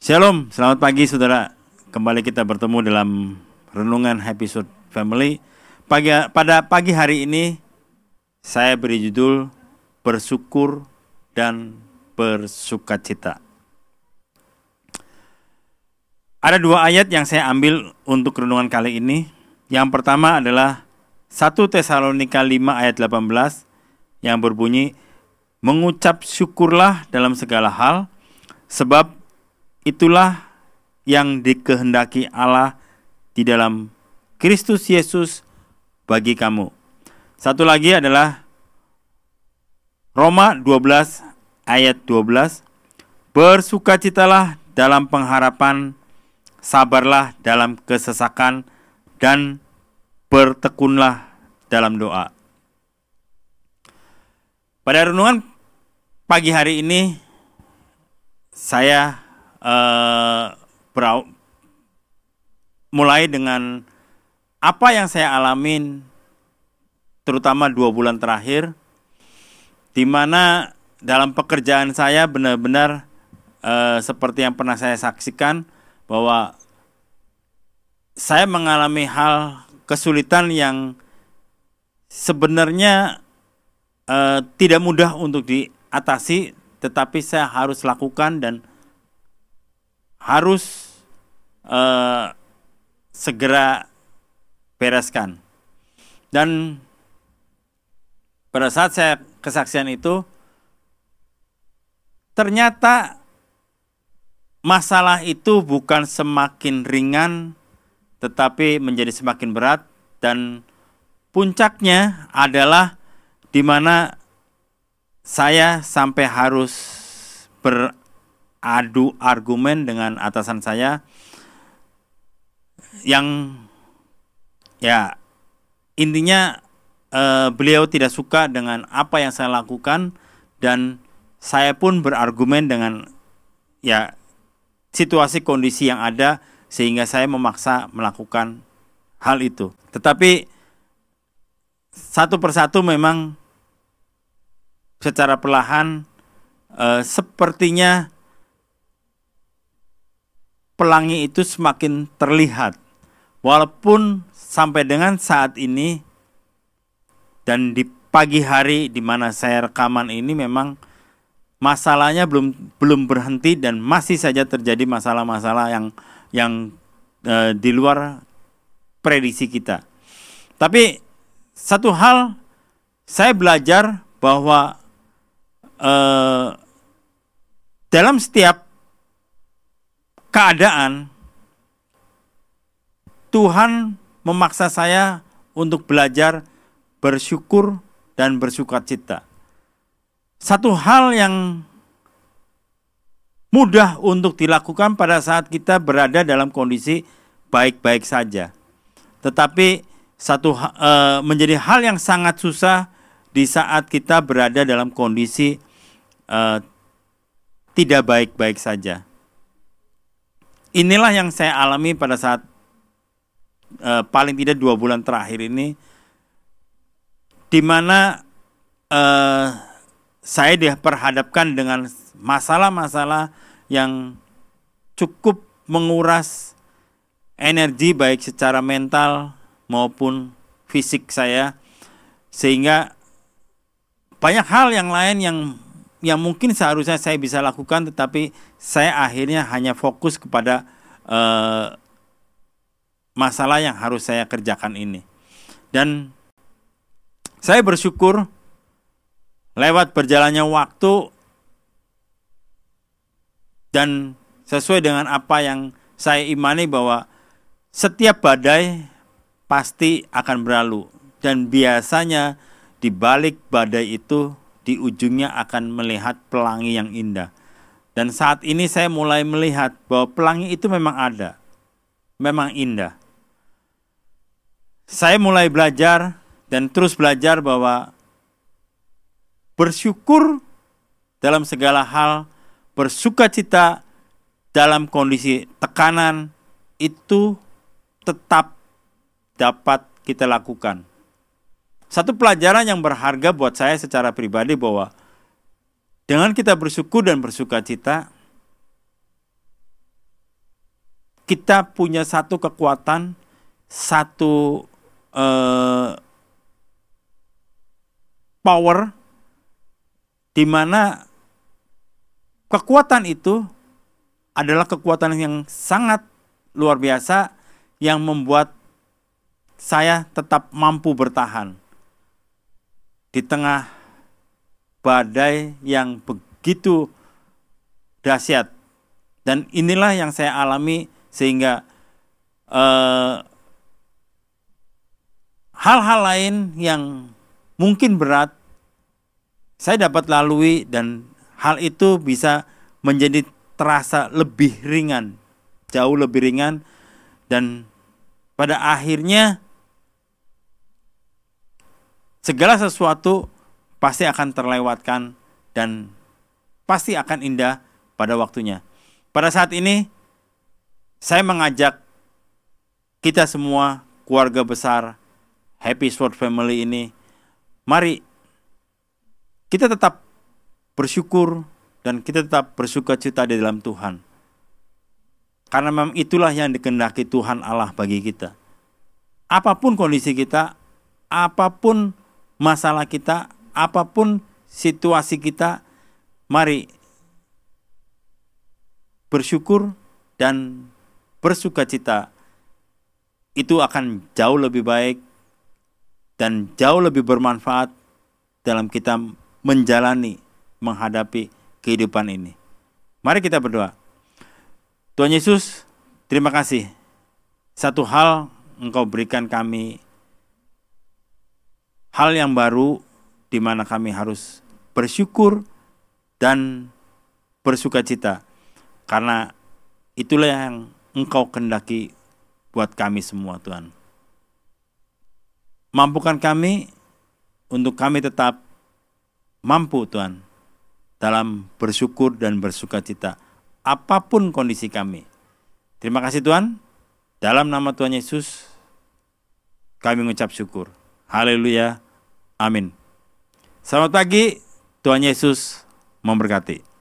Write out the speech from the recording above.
Shalom, selamat pagi saudara. Kembali kita bertemu dalam Renungan Episode Family. Pada pagi hari ini saya beri judul Bersyukur dan Bersukacita. Ada dua ayat yang saya ambil untuk renungan kali ini. Yang pertama adalah 1 Tesalonika 5 ayat 18 yang berbunyi, mengucap syukurlah dalam segala hal, sebab itulah yang dikehendaki Allah di dalam Kristus Yesus bagi kamu. Satu lagi adalah Roma 12 ayat 12. Bersukacitalah dalam pengharapan, sabarlah dalam kesesakan, dan bertekunlah dalam doa. Pada renungan pagi hari ini saya mulai dengan apa yang saya alamin terutama 2 bulan terakhir, di mana dalam pekerjaan saya benar-benar seperti yang pernah saya saksikan bahwa saya mengalami hal kesulitan yang sebenarnya tidak mudah untuk diatasi, tetapi saya harus lakukan dan harus segera bereskan. Dan pada saat saya kesaksian itu, ternyata masalah itu bukan semakin ringan, tetapi menjadi semakin berat, dan puncaknya adalah di mana saya sampai harus beradu argumen dengan atasan saya yang intinya beliau tidak suka dengan apa yang saya lakukan, dan saya pun berargumen dengan situasi kondisi yang ada sehingga saya memaksa melakukan hal itu. Tetapi satu persatu memang secara perlahan sepertinya pelangi itu semakin terlihat. Walaupun sampai dengan saat ini dan di pagi hari di mana saya rekaman ini memang masalahnya belum berhenti dan masih saja terjadi masalah-masalah yang di luar prediksi kita. Tapi satu hal saya belajar bahwa dalam setiap keadaan Tuhan memaksa saya untuk belajar bersyukur dan bersukacita. Satu hal yang mudah untuk dilakukan pada saat kita berada dalam kondisi baik-baik saja. Tetapi menjadi hal yang sangat susah di saat kita berada dalam kondisi tidak baik-baik saja. Inilah yang saya alami pada saat paling tidak 2 bulan terakhir ini, di mana saya diperhadapkan dengan masalah-masalah yang cukup menguras energi baik secara mental maupun fisik saya, sehingga banyak hal yang lain yang mungkin seharusnya saya bisa lakukan, tetapi saya akhirnya hanya fokus kepada masalah yang harus saya kerjakan ini. Dan saya bersyukur lewat berjalannya waktu dan sesuai dengan apa yang saya imani bahwa setiap badai pasti akan berlalu, dan biasanya di balik badai itu di ujungnya akan melihat pelangi yang indah. Dan saat ini saya mulai melihat bahwa pelangi itu memang ada, memang indah. Saya mulai belajar dan terus belajar bahwa bersyukur dalam segala hal, bersukacita dalam kondisi tekanan itu tetap dapat kita lakukan. Satu pelajaran yang berharga buat saya secara pribadi bahwa dengan kita bersyukur dan bersukacita, kita punya satu kekuatan, satu power, di mana kekuatan itu adalah kekuatan yang sangat luar biasa yang membuat saya tetap mampu bertahan di tengah badai yang begitu dahsyat. Dan inilah yang saya alami, sehingga hal-hal lain yang mungkin berat saya dapat lalui, dan hal itu bisa menjadi terasa lebih ringan, jauh lebih ringan, dan pada akhirnya segala sesuatu pasti akan terlewatkan dan pasti akan indah pada waktunya. Pada saat ini saya mengajak kita semua, keluarga besar Happy Sword Family ini, mari kita tetap bersyukur dan kita tetap bersukacita di dalam Tuhan. Karena memang itulah yang dikehendaki Tuhan Allah bagi kita. Apapun kondisi kita, apapun masalah kita, apapun situasi kita, mari bersyukur dan bersukacita. Itu akan jauh lebih baik dan jauh lebih bermanfaat dalam kita menjalani, menghadapi kehidupan ini. Mari kita berdoa. Tuhan Yesus, terima kasih. Satu hal Engkau berikan kami, hal yang baru di mana kami harus bersyukur dan bersukacita. Karena itulah yang Engkau kehendaki buat kami semua, Tuhan. Mampukan kami untuk kami tetap mampu, Tuhan, dalam bersyukur dan bersukacita apapun kondisi kami. Terima kasih Tuhan. Dalam nama Tuhan Yesus kami mengucap syukur. Haleluya. Amin. Selamat pagi. Tuhan Yesus memberkati.